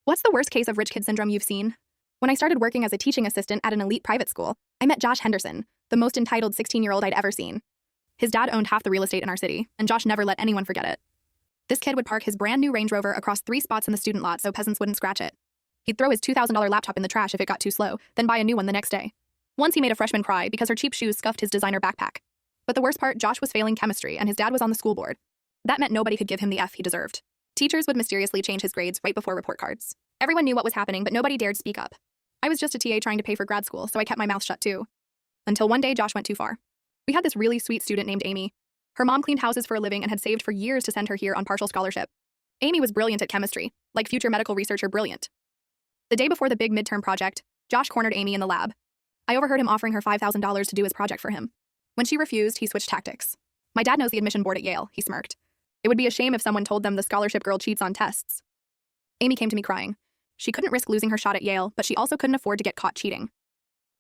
What's the worst case of rich kid syndrome you've seen? When I started working as a teaching assistant at an elite private school, I met Josh Henderson, the most entitled 16-year-old I'd ever seen. His dad owned half the real estate in our city, and Josh never let anyone forget it. This kid would park his brand new Range Rover across 3 spots in the student lot so peasants wouldn't scratch it. He'd throw his $2,000 laptop in the trash if it got too slow, then buy a new one the next day. Once he made a freshman cry because her cheap shoes scuffed his designer backpack. But the worst part, Josh was failing chemistry and his dad was on the school board. That meant nobody could give him the F he deserved. Teachers would mysteriously change his grades right before report cards. Everyone knew what was happening, but nobody dared speak up. I was just a TA trying to pay for grad school, so I kept my mouth shut too. Until one day, Josh went too far. We had this really sweet student named Amy. Her mom cleaned houses for a living and had saved for years to send her here on partial scholarship. Amy was brilliant at chemistry, like future medical researcher brilliant. The day before the big midterm project, Josh cornered Amy in the lab. I overheard him offering her $5,000 to do his project for him. When she refused, he switched tactics. My dad knows the admission board at Yale, he smirked. It would be a shame if someone told them the scholarship girl cheats on tests. Amy came to me crying. She couldn't risk losing her shot at Yale, but she also couldn't afford to get caught cheating.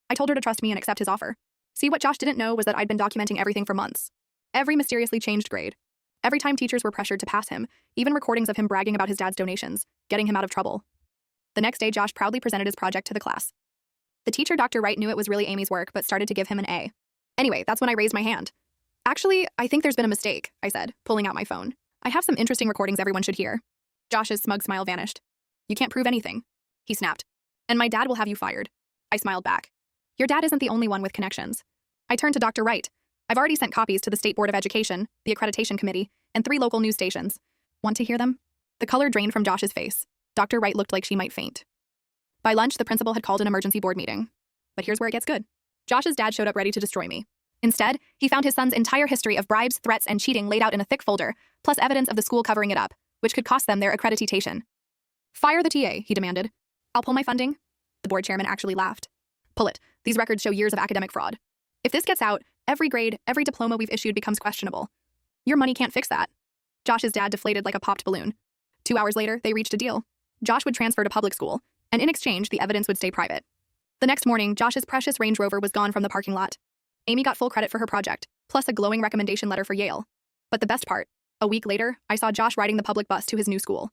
I told her to trust me and accept his offer. See, what Josh didn't know was that I'd been documenting everything for months. Every mysteriously changed grade. Every time teachers were pressured to pass him, even recordings of him bragging about his dad's donations, getting him out of trouble. The next day, Josh proudly presented his project to the class. The teacher, Dr. Wright, knew it was really Amy's work, but started to give him an A. Anyway, that's when I raised my hand. Actually, I think there's been a mistake, I said, pulling out my phone. I have some interesting recordings everyone should hear. Josh's smug smile vanished. You can't prove anything, he snapped. And my dad will have you fired. I smiled back. Your dad isn't the only one with connections. I turned to Dr. Wright. I've already sent copies to the State Board of Education, the Accreditation Committee, and 3 local news stations. Want to hear them? The color drained from Josh's face. Dr. Wright looked like she might faint. By lunch, the principal had called an emergency board meeting. But here's where it gets good. Josh's dad showed up ready to destroy me. Instead, he found his son's entire history of bribes, threats, and cheating laid out in a thick folder, plus evidence of the school covering it up, which could cost them their accreditation. Fire the TA, he demanded. I'll pull my funding. The board chairman actually laughed. Pull it. These records show years of academic fraud. If this gets out, every grade, every diploma we've issued becomes questionable. Your money can't fix that. Josh's dad deflated like a popped balloon. 2 hours later, they reached a deal. Josh would transfer to public school, and in exchange, the evidence would stay private. The next morning, Josh's precious Range Rover was gone from the parking lot. Amy got full credit for her project, plus a glowing recommendation letter for Yale. But the best part, a week later, I saw Josh riding the public bus to his new school.